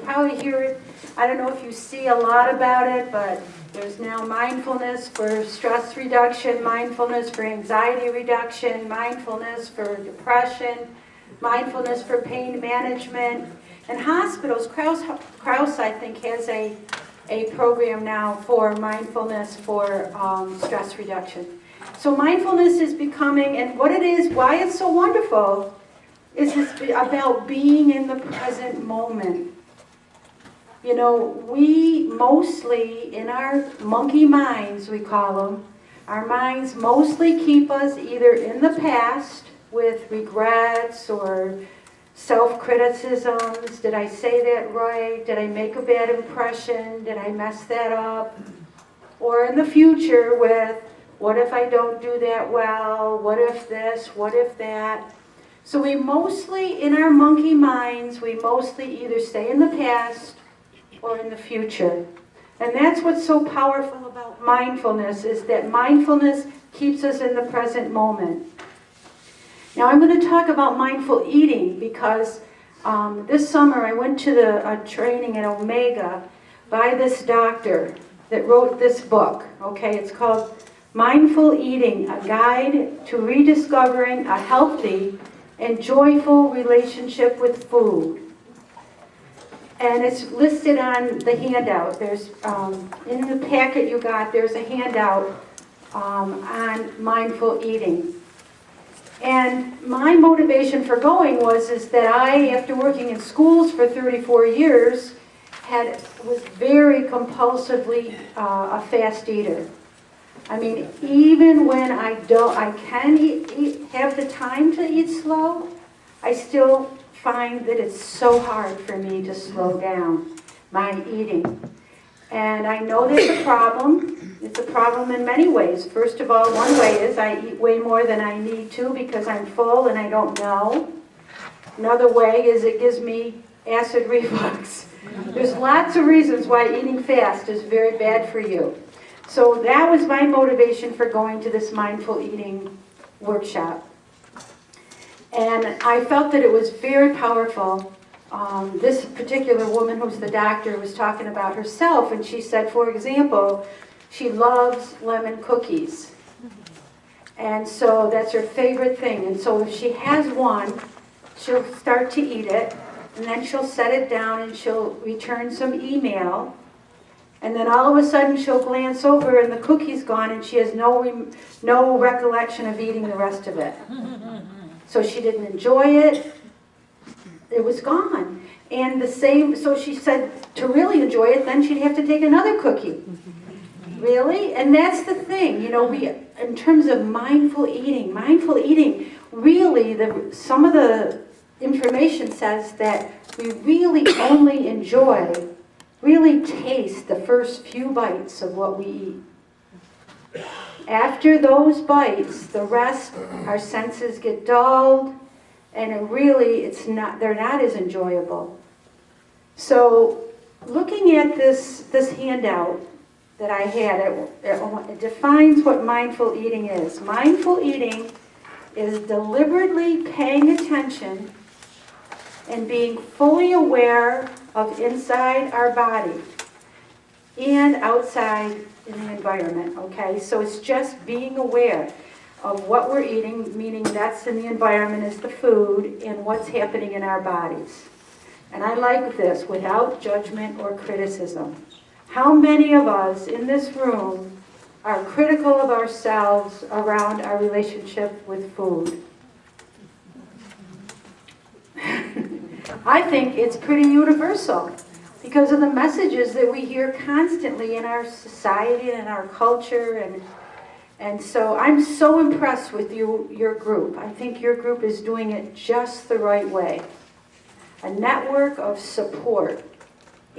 probably hear it. I don't know if you see a lot about it, but there's now mindfulness for stress reduction, mindfulness for anxiety reduction, mindfulness for depression, mindfulness for pain management. And hospitals, Krause I think has a program now for mindfulness for stress reduction. So mindfulness is becoming, and what it is, why it's so wonderful, is it's about being in the present moment. You know, we mostly, in our monkey minds, we call them, our minds mostly keep us either in the past with regrets or self-criticisms. Did I say that right? Did I make a bad impression? Did I mess that up? Or in the future with, what if I don't do that well? What if this? What if that? So we mostly, in our monkey minds, we mostly either stay in the past or in the future. And that's what's so powerful about mindfulness, is that mindfulness keeps us in the present moment. Now I'm going to talk about mindful eating because this summer I went to a training at Omega by this doctor that wrote this book. Okay, it's called Mindful Eating, a guide to rediscovering a healthy and joyful relationship with food. And it's listed on the handout. There's in the packet you got, there's a handout on mindful eating. And my motivation for going is that I, after working in schools for 34 years, was very compulsively a fast eater. I mean, even when I can have the time to eat slow, I still find that it's so hard for me to slow down my eating. And I know there's a problem. It's a problem in many ways. First of all, one way is I eat way more than I need to because I'm full and I don't know. Another way is it gives me acid reflux. There's lots of reasons why eating fast is very bad for you. So that was my motivation for going to this mindful eating workshop. And I felt that it was very powerful. This particular woman who's the doctor was talking about herself, and she said, for example, she loves lemon cookies. And so that's her favorite thing. And so if she has one, she'll start to eat it, and then she'll set it down and she'll return some email. And then all of a sudden she'll glance over and the cookie's gone and she has no recollection of eating the rest of it. So she didn't enjoy it. It was gone. And the same, so she said to really enjoy it, then she'd have to take another cookie. Really? And that's the thing, you know, in terms of mindful eating, really, some of the information says that we really only really taste the first few bites of what we eat. After those bites, the rest, our senses get dulled, and they're not as enjoyable. So, looking at this handout that I had, it defines what mindful eating is. Mindful eating is deliberately paying attention and being fully aware of inside our body and outside in the environment, okay? So it's just being aware of what we're eating, meaning that's in the environment is the food, and what's happening in our bodies. And I like this, without judgment or criticism. How many of us in this room are critical of ourselves around our relationship with food? I think it's pretty universal because of the messages that we hear constantly in our society and in our culture. And so I'm so impressed with your group. I think your group is doing it just the right way. A network of support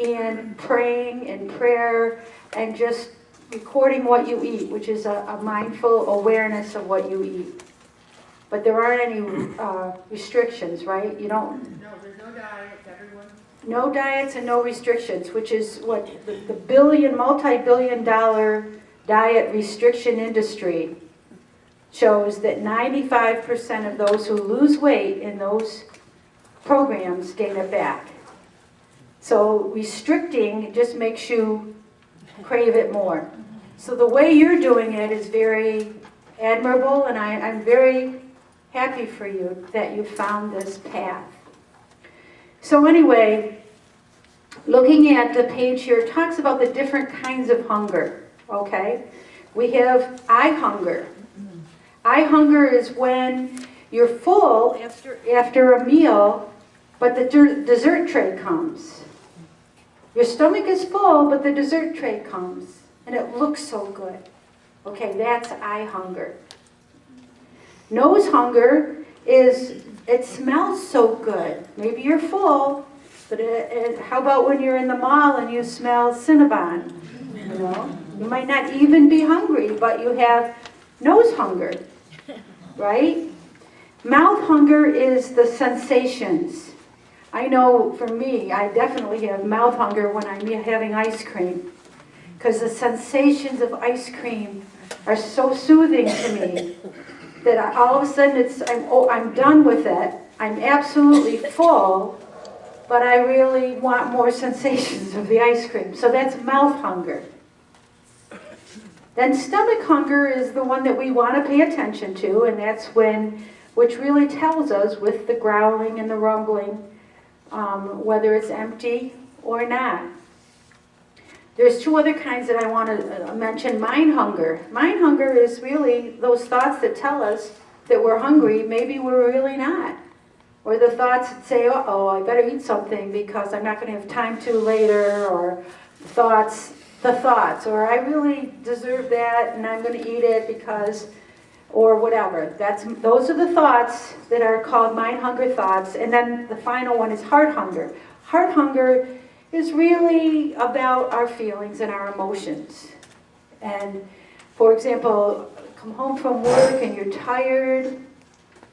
and praying and prayer and just recording what you eat, which is a mindful awareness of what you eat. But there aren't any restrictions, right? You don't. No, there's no diets, everyone. No diets and no restrictions, which is what the multi-billion-dollar diet restriction industry shows that 95% of those who lose weight in those programs gain it back. So restricting just makes you crave it more. So the way you're doing it is very admirable, and I'm very happy for you that you found this path. So anyway, looking at the page here, it talks about the different kinds of hunger, okay? We have eye hunger. Eye hunger is when you're full after a meal, but the dessert tray comes. Your stomach is full, but the dessert tray comes, and it looks so good. Okay, that's eye hunger. Nose hunger is, it smells so good. Maybe you're full, but how about when you're in the mall and you smell Cinnabon? You know, you might not even be hungry, but you have nose hunger, right? Mouth hunger is the sensations. I know for me, I definitely have mouth hunger when I'm having ice cream, because the sensations of ice cream are so soothing to me that all of a sudden I'm done with it. I'm absolutely full, but I really want more sensations of the ice cream. So that's mouth hunger. Then stomach hunger is the one that we want to pay attention to, and that's which really tells us with the growling and the rumbling, whether it's empty or not. There's two other kinds that I want to mention. Mind hunger. Mind hunger is really those thoughts that tell us that we're hungry, maybe we're really not. Or the thoughts that say, uh-oh, I better eat something because I'm not going to have time to later, or the thoughts, or I really deserve that and I'm going to eat it because, or whatever. Those are the thoughts that are called mind hunger thoughts. And then the final one is heart hunger. Heart hunger is really about our feelings and our emotions. And for example, come home from work and you're tired,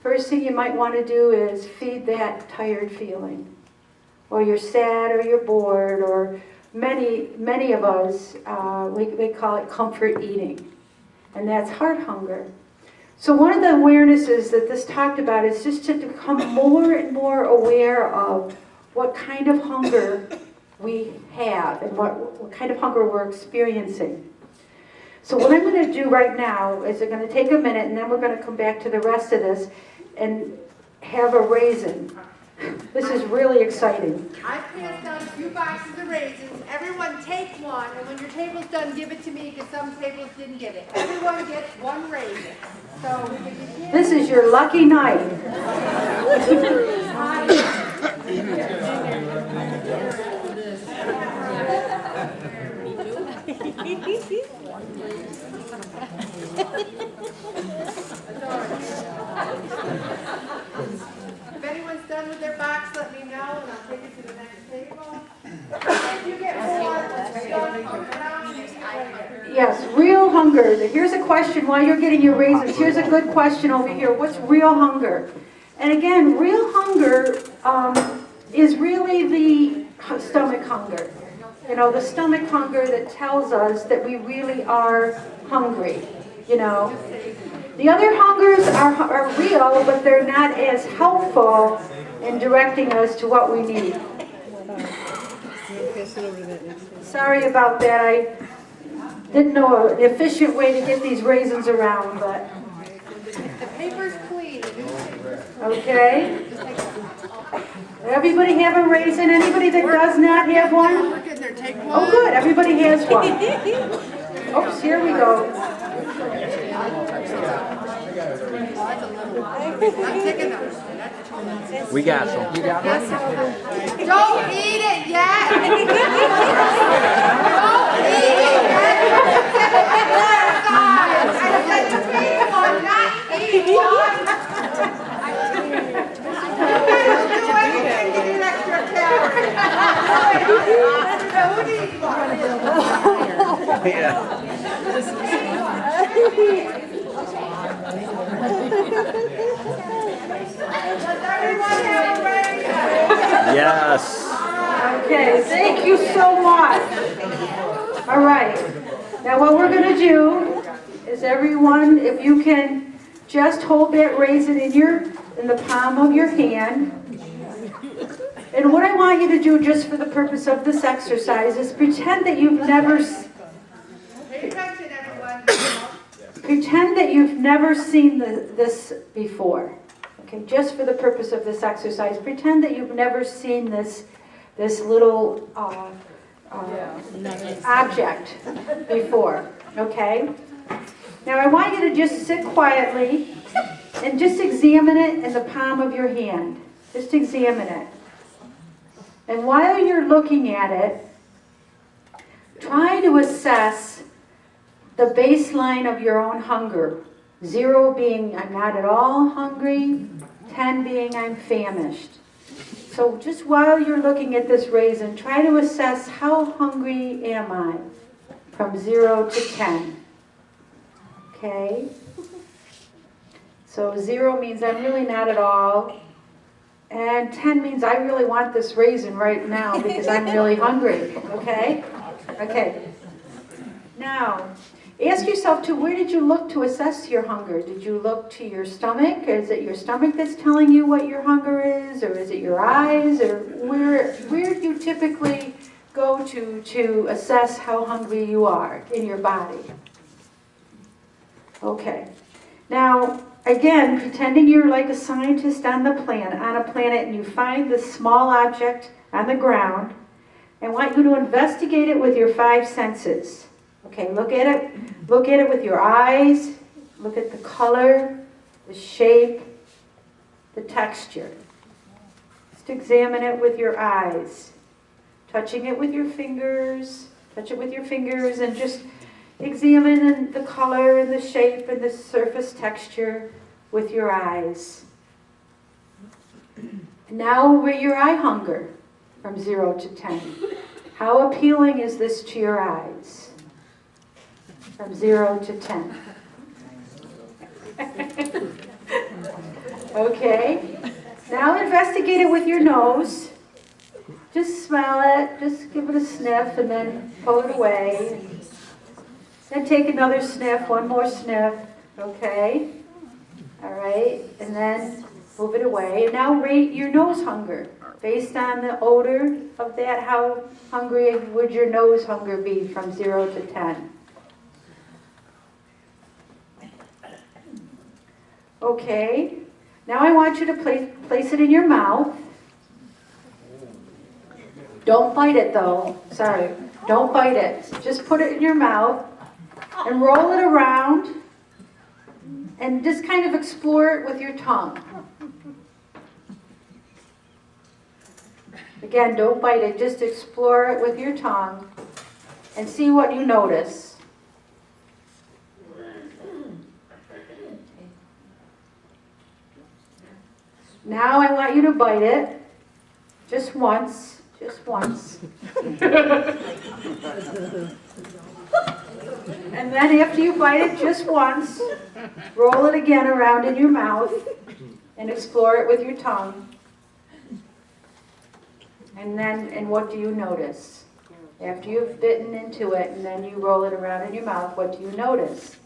first thing you might want to do is feed that tired feeling. Or you're sad, or you're bored, or many of us, we call it comfort eating. And that's heart hunger. So one of the awarenesses that this talked about is just to become more and more aware of what kind of hunger we have and what kind of hunger we're experiencing. So what I'm going to do right now is I'm going to take a minute, and then we're going to come back to the rest of this and have a raisin. This is really exciting. I passed out a few boxes of raisins. Everyone take one, and when your table's done, give it to me, because some tables didn't get it. Everyone gets one raisin. So this is your lucky night. If anyone's done with their box, let me know, and I'll take it to the next table. If you get more, yes, real hunger. Here's a question while you're getting your raisins. Here's a good question over here. What's real hunger? And again, real hunger is really the stomach hunger. You know, the stomach hunger that tells us that we really are hungry, you know. The other hungers are real, but they're not as helpful in directing us to what we need. Sorry about that. I didn't know an efficient way to get these raisins around, but... The paper's clean. Okay. Everybody have a raisin? Anybody that does not have one? We're getting there. Take one. Oh, good. Everybody has one. Oops, here we go. I'm taking those. We got some. You got one? Don't eat it yet. Don't eat it yet. I said to take one, not eat one. I'll do anything to get extra calories. Don't eat one. Yeah. Does everyone have a raisin? Yes. Okay, thank you so much. All right. Now what we're going to do is everyone, if you can just hold that raisin in the palm of your hand. And what I want you to do just for the purpose of this exercise is pretend that you've never, Pay attention, everyone. pretend that you've never seen this before. Okay, just for the purpose of this exercise, pretend that you've never seen this little object before, okay? Now I want you to just sit quietly and just examine it in the palm of your hand. Just examine it. And while you're looking at it, try to assess the baseline of your own hunger. 0 being I'm not at all hungry, 10 being I'm famished. So just while you're looking at this raisin, try to assess how hungry am I from 0 to 10. Okay? So 0 means I'm really not at all. And 10 means I really want this raisin right now because I'm really hungry. Okay? Okay. Now, ask yourself too, where did you look to assess your hunger? Did you look to your stomach? Is it your stomach that's telling you what your hunger is? Or is it your eyes? Or where do you typically go to assess how hungry you are in your body? Okay. Now, again, pretending you're like a scientist on a planet, and you find this small object on the ground, I want you to investigate it with your 5 senses. Okay, look at it with your eyes, look at the color, the shape, the texture. Just examine it with your eyes, touching it with your fingers, touch it with your fingers, and just examine the color and the shape and the surface texture with your eyes. Now rate your eye hunger from 0 to 10. How appealing is this to your eyes? From 0 to 10. Okay. Now investigate it with your nose. Just smell it. Just give it a sniff and then pull it away. Then take another sniff, one more sniff. Okay. All right. And then move it away. And now rate your nose hunger. Based on the odor of that, how hungry would your nose hunger be from 0 to 10? Okay, now I want you to place it in your mouth. Don't bite it though, sorry, don't bite it. Just put it in your mouth and roll it around and just kind of explore it with your tongue. Again, don't bite it, just explore it with your tongue and see what you notice. Now I want you to bite it, just once, just once. And then after you bite it just once, roll it again around in your mouth and explore it with your tongue. And what do you notice? After you've bitten into it and then you roll it around in your mouth, what do you notice?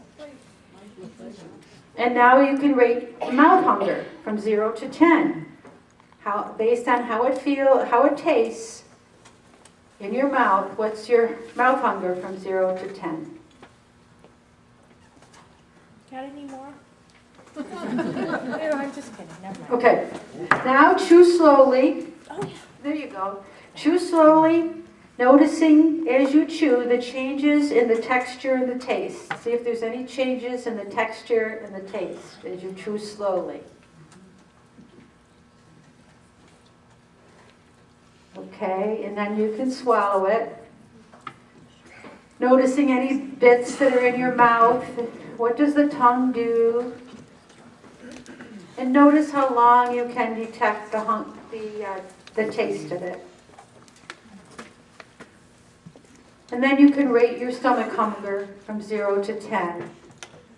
And now you can rate mouth hunger from 0 to 10. Based on how it tastes in your mouth, what's your mouth hunger from 0 to 10? Got any more? No, I'm just kidding. Never mind. Okay. Now chew slowly. Oh, yeah. There you go. Chew slowly, noticing as you chew the changes in the texture and the taste. See if there's any changes in the texture and the taste as you chew slowly. Okay, and then you can swallow it. Noticing any bits that are in your mouth. What does the tongue do? And notice how long you can detect the taste of it. And then you can rate your stomach hunger from 0 to 10.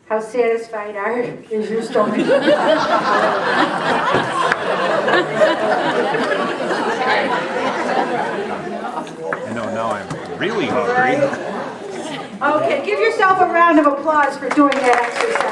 How satisfied is your stomach? Now I'm really hungry. Okay, give yourself a round of applause for doing that exercise.